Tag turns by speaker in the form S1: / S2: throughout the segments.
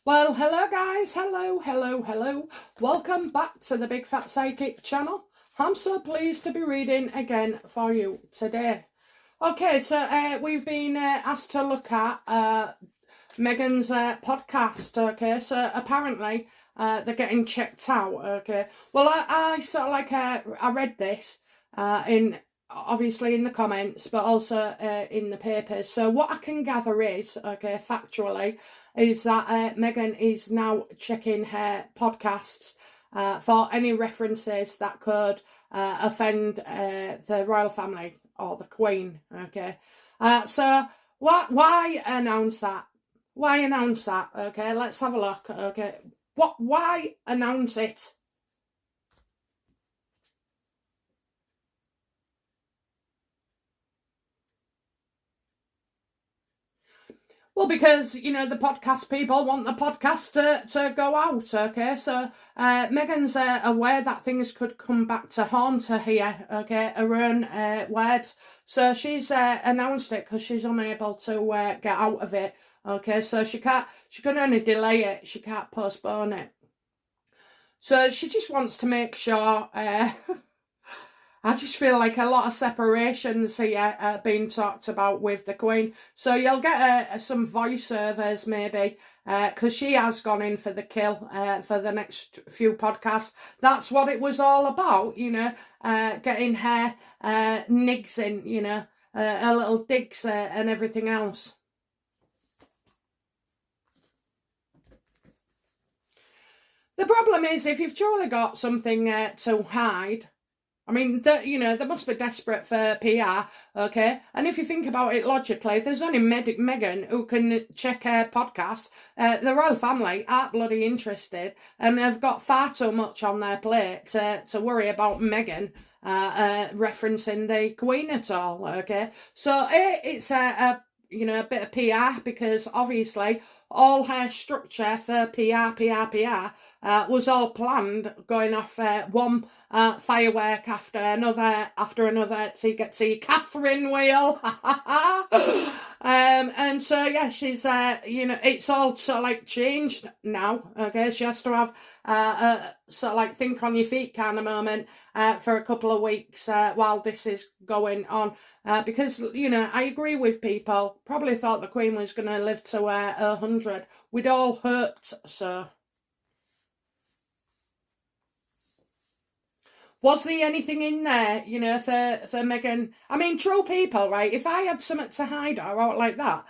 S1: Well, hello guys, hello. Welcome back to the Big Fat Psychic channel. I'm so pleased to be reading again for you today. Okay, so we've been asked to look at Meghan's podcast, okay, so apparently they're getting checked out, okay. Well, I sort of like, I read this obviously in the comments, but also in the papers. So what I can gather is, okay, factually, is that Meghan is now checking her podcasts for any references that could offend the royal family or the Queen, okay. So why announce that? Why announce that? Okay, let's have a look. Okay, why announce it? Well, because, you know, the podcast people want the podcast to go out, okay? So Meghan's aware that things could come back to haunt her here, okay? Her own words. So she's announced it because she's unable to get out of it, okay? So she can only delay it. She can't postpone it. So she just wants to make sure... I just feel like a lot of separations here being talked about with the Queen. So you'll get some voiceovers maybe, because she has gone in for the kill for the next few podcasts. That's what it was all about, you know, getting her nigs in, you know, her little digs and everything else. The problem is, if you've truly got something to hide, I mean, you know, they must be desperate for PR, okay? And if you think about it logically, there's only Meghan who can check her podcasts. The royal family aren't bloody interested, and they've got far too much on their plate to worry about Meghan referencing the Queen at all, okay? So it's a you know, a bit of PR, because obviously all her structure for PR was all planned, going off one firework after another, till you get to your Catherine wheel. And so, yeah, she's, you know, it's all sort of like changed now, okay? She has to have sort of like think on your feet kind of moment for a couple of weeks while this is going on. Because, you know, I agree with people, probably thought the Queen was going to live to 100. We'd all hoped so. Was there anything in there, you know, for Meghan? I mean, true people, right? If I had something to hide or out like that,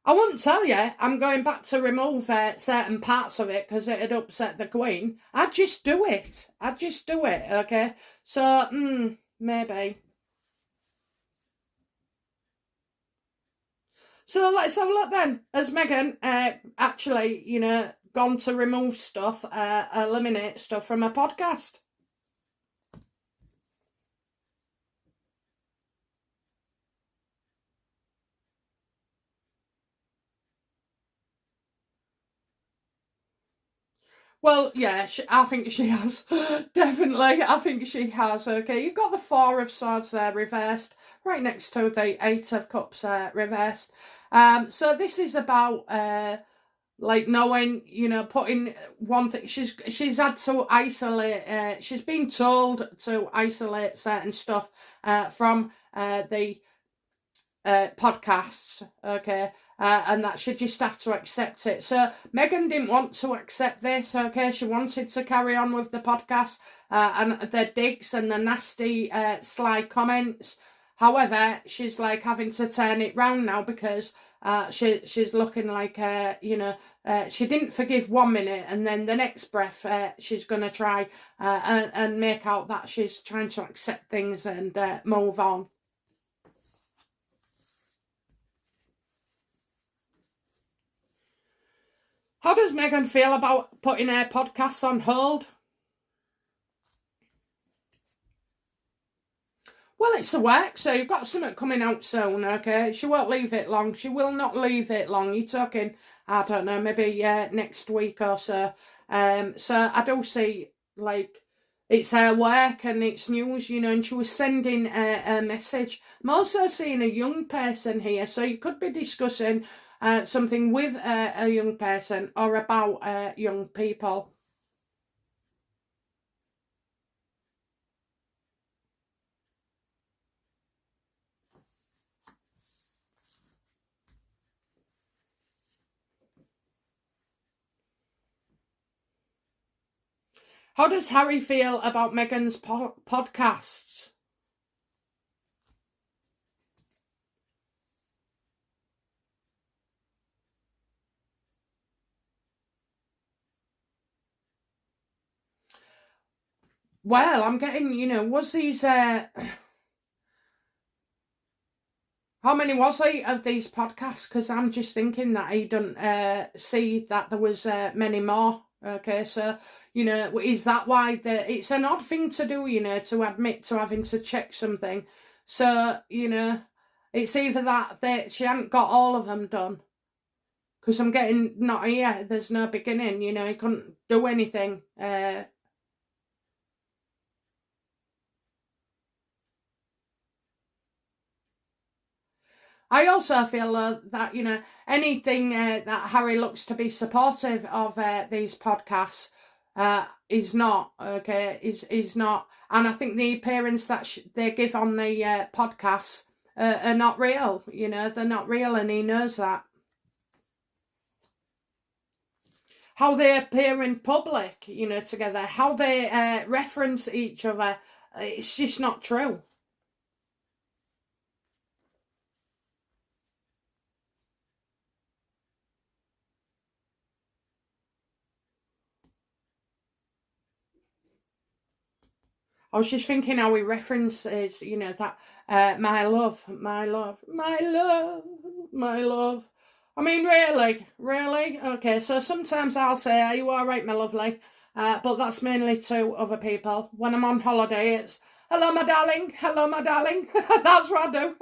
S1: I wouldn't tell you I'm going back to remove certain parts of it because it'd upset the Queen. I'd just do it. Okay? So, maybe. So let's have a look then. Has Meghan actually, you know, gone to remove stuff, eliminate stuff from her podcast? Well, yeah, I think she has. Definitely, I think she has. Okay, you've got the Four of Swords there reversed, right next to the Eight of Cups reversed. So this is about like knowing, you know, putting one thing. She's had to isolate. She's been told to isolate certain stuff from the podcasts, okay, and that she just have to accept it. So Meghan didn't want to accept this, okay. She wanted to carry on with the podcast and the digs and the nasty sly comments. However, she's like having to turn it round now because she's looking like, you know, she didn't forgive 1 minute and then the next breath she's going to try and make out that she's trying to accept things and move on. How does Meghan feel about putting her podcasts on hold? Well, it's a work, so you've got something coming out soon, okay? She won't leave it long. She will not leave it long. You're talking, I don't know, maybe next week or so. So I do see, like, it's her work and it's news, you know, and she was sending a message. I'm also seeing a young person here, so you could be discussing something with a young person or about young people. How does Harry feel about Meghan's podcasts? Well, I'm getting, you know, was these, how many was he of these podcasts? Because I'm just thinking that he don't see that there was many more. Okay, so, you know, is that why it's an odd thing to do, you know, to admit to having to check something. So, you know, it's either that she hadn't got all of them done. Because I'm getting, not here, there's no beginning, you know, he couldn't do anything. I also feel that, you know, anything that Harry looks to be supportive of these podcasts is not, okay, is not. And I think the appearance that they give on the podcasts are not real, you know, they're not real, and he knows that. How they appear in public, you know, together, how they reference each other, it's just not true. I was just thinking how he references, you know, that my love, my love, my love, my love. I mean, really? Really? Okay, so sometimes I'll say, are you all right, my lovely? But that's mainly to other people. When I'm on holiday, it's, hello, my darling, hello, my darling. That's what I do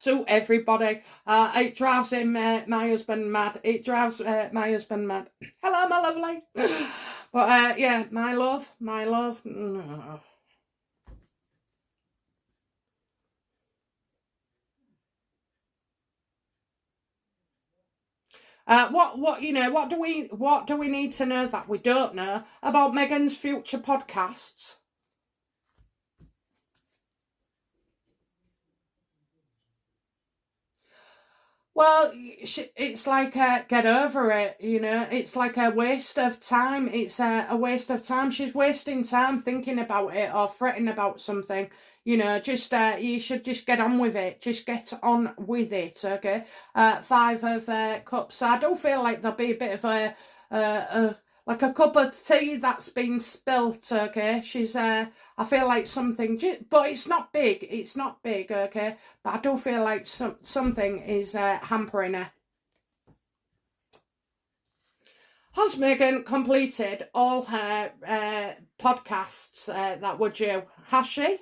S1: to everybody. It drives my husband mad. It drives my husband mad. Hello, my lovely. But yeah, my love, my love. No. What do we need to know that we don't know about Meghan's future podcasts? Well, it's like get over it, you know. It's like a waste of time. It's a waste of time. She's wasting time thinking about it or fretting about something. You know, just you should just get on with it. Just get on with it, okay? Five of cups. I do feel like there'll be a bit of a like a cup of tea that's been spilt, okay? She's I feel like something, but it's not big. It's not big, okay? But I do feel like something is hampering her. Has Meghan completed all her podcasts that were due? Has she?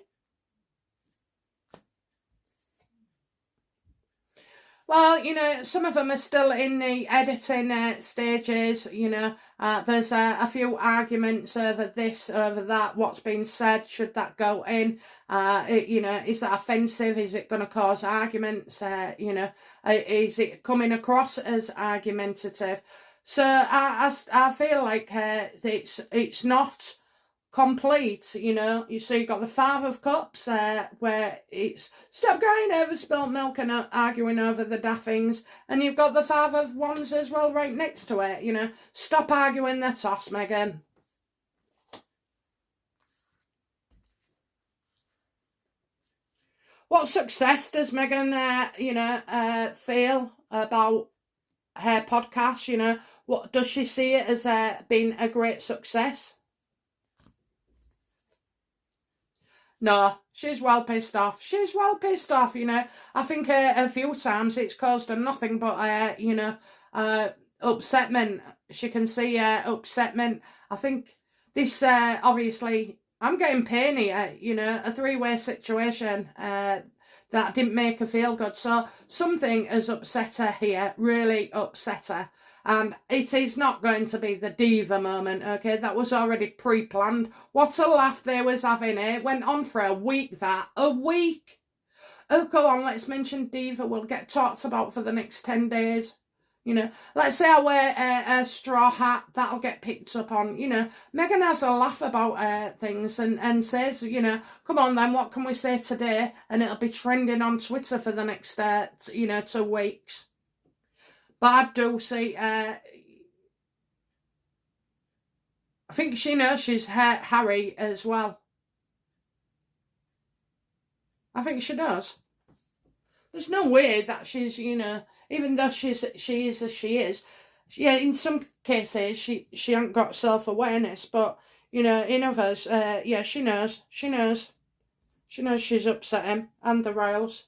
S1: Well, you know, some of them are still in the editing stages, you know. There's a few arguments over this, over that, what's been said, should that go in? You know, is that offensive? Is it going to cause arguments? You know, is it coming across as argumentative? So I feel like it's not complete, you know. So you've got the Five of Cups, where it's stop crying over spilt milk and arguing over the daffings, and you've got the Five of Wands as well right next to it, you know. Stop arguing the toss, Meghan. What success does Meghan, feel about her podcast, you know? What does she see it as being a great success? No, she's well pissed off. She's well pissed off, you know. I think a few times it's caused her nothing but, upsetment. She can see upsetment. I think this, obviously, I'm getting pain here, you know, a three-way situation that didn't make her feel good. So something has upset her here, really upset her. And it is not going to be the diva moment, okay? That was already pre-planned. What a laugh they was having, eh? It went on for a week, a week. Oh, go on, let's mention diva. We'll get talked about for the next 10 days. You know, let's say I wear a straw hat, that'll get picked up on. You know, Meghan has a laugh about things and says, you know, come on then, what can we say today? And it'll be trending on Twitter for the next, 2 weeks. But I do see, I think she knows she's Harry as well. I think she does. There's no way that she's, you know, even though she is as she is, yeah, in some cases she hasn't got self-awareness, but, you know, in others, yeah, she knows she's upset him and the royals.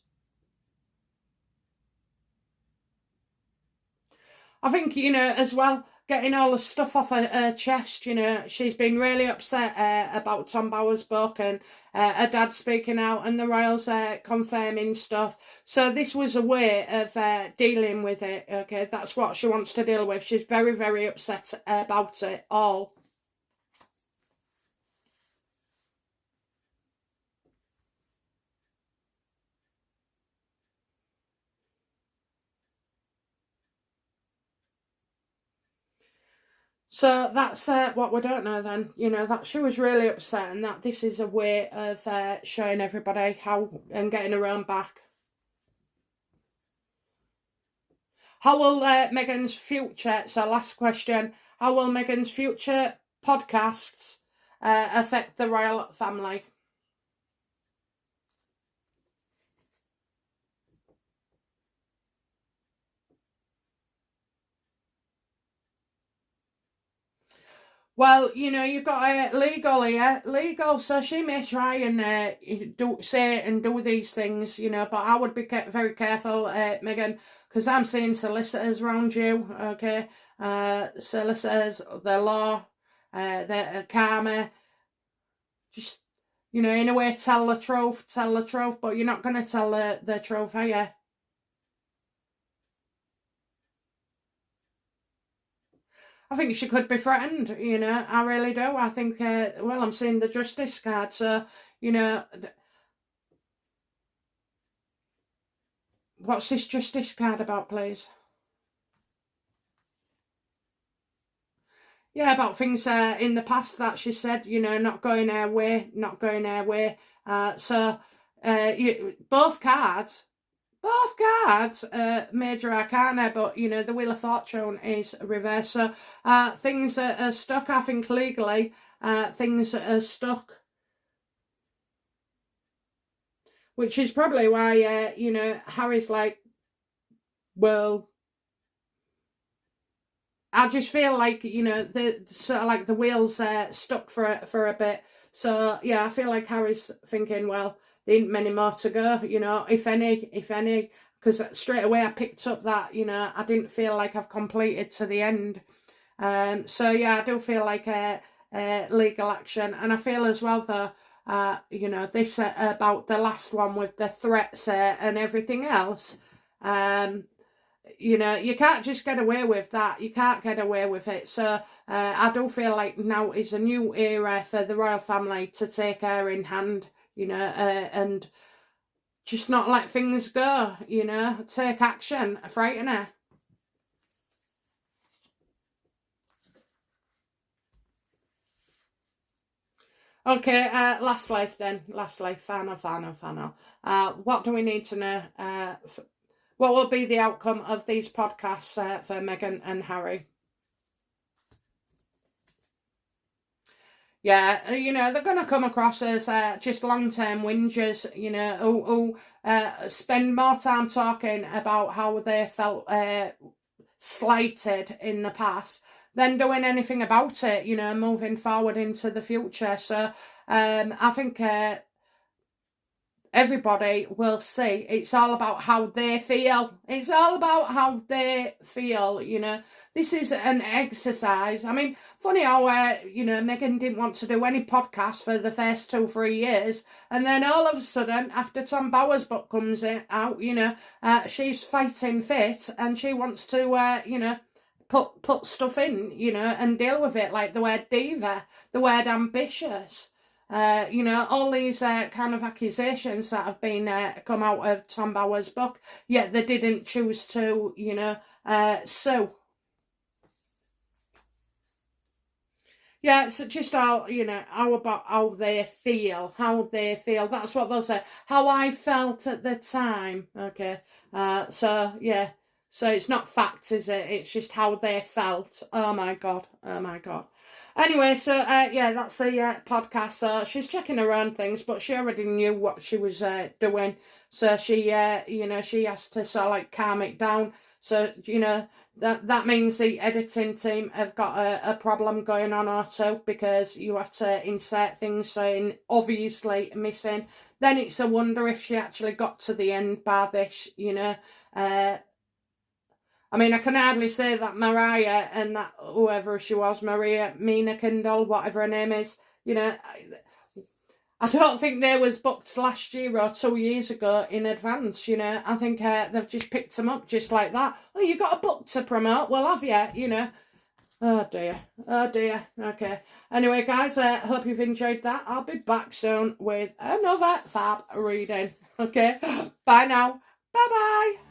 S1: I think, you know, as well, getting all the stuff off her chest, you know, she's been really upset about Tom Bower's book and her dad speaking out and the royals confirming stuff. So this was a way of dealing with it, okay? That's what she wants to deal with. She's very, very upset about it all. So that's what we don't know then, you know, that she was really upset and that this is a way of showing everybody how and getting her own back. How will Meghan's future, so last question, how will Meghan's future podcasts affect the royal family? Well, you know, you've got legal here, legal, so she may try and say and do these things, you know, but I would be very careful, Meghan, because I'm seeing solicitors around you, okay? Solicitors, the law, the karma, just, you know, in a way, tell the truth, but you're not going to tell the truth, are you? I think she could be threatened, you know, I really do. I think, well, I'm seeing the justice card, so, you know, what's this justice card about, please? Yeah, about things in the past that she said, you know, not going her way. So, both cards, major arcana, but, you know, the Wheel of Fortune is reversed. So things are stuck, I think, legally. Things are stuck. Which is probably why, you know, Harry's like, well, I just feel like, you know, the sort of like the wheels stuck for a bit. So, yeah, I feel like Harry's thinking, well, there ain't many more to go, you know, if any, because straight away I picked up that, you know, I didn't feel like I've completed to the end. So, yeah, I do feel like legal action. And I feel as well, though, you know, this about the last one with the threats and everything else, you know, you can't just get away with that. You can't get away with it. So I do feel like now is a new era for the royal family to take her in hand, you know, and just not let things go, you know, take action, frighten her. Okay, lastly, final. What do we need to know? What will be the outcome of these podcasts for Meghan and Harry? Yeah, you know, they're going to come across as just long-term whingers, you know, who spend more time talking about how they felt slighted in the past than doing anything about it, you know, moving forward into the future. So I think everybody will see. It's all about how they feel. It's all about how they feel, you know. This is an exercise. I mean, funny how, you know, Meghan didn't want to do any podcasts for the first 2-3 years. And then all of a sudden, after Tom Bower's book comes out, you know, she's fighting fit and she wants to, you know, put stuff in, you know, and deal with it, like the word diva, the word ambitious. You know, all these kind of accusations that have been come out of Tom Bower's book, yet they didn't choose to, you know, sue. Yeah, it's just how, you know, how they feel, That's what they'll say. How I felt at the time. Okay. So, yeah. So it's not facts, is it? It's just how they felt. Oh, my God. Oh, my God. Anyway, so, yeah, that's the podcast. So she's checking her own things, but she already knew what she was doing. So she, you know, she has to sort of like calm it down. So, you know, that means the editing team have got a problem going on also, because you have to insert things saying obviously missing. Then it's a wonder if she actually got to the end by this, you know. I mean, I can hardly say that Mariah and that whoever she was, Mina Kendall, whatever her name is, you know, I don't think they was booked last year or 2 years ago in advance, you know. I think they've just picked them up just like that. Oh, you got a book to promote? Well, have you? You know. Oh, dear. Oh, dear. Okay. Anyway, guys, I hope you've enjoyed that. I'll be back soon with another fab reading. Okay. Bye now. Bye-bye.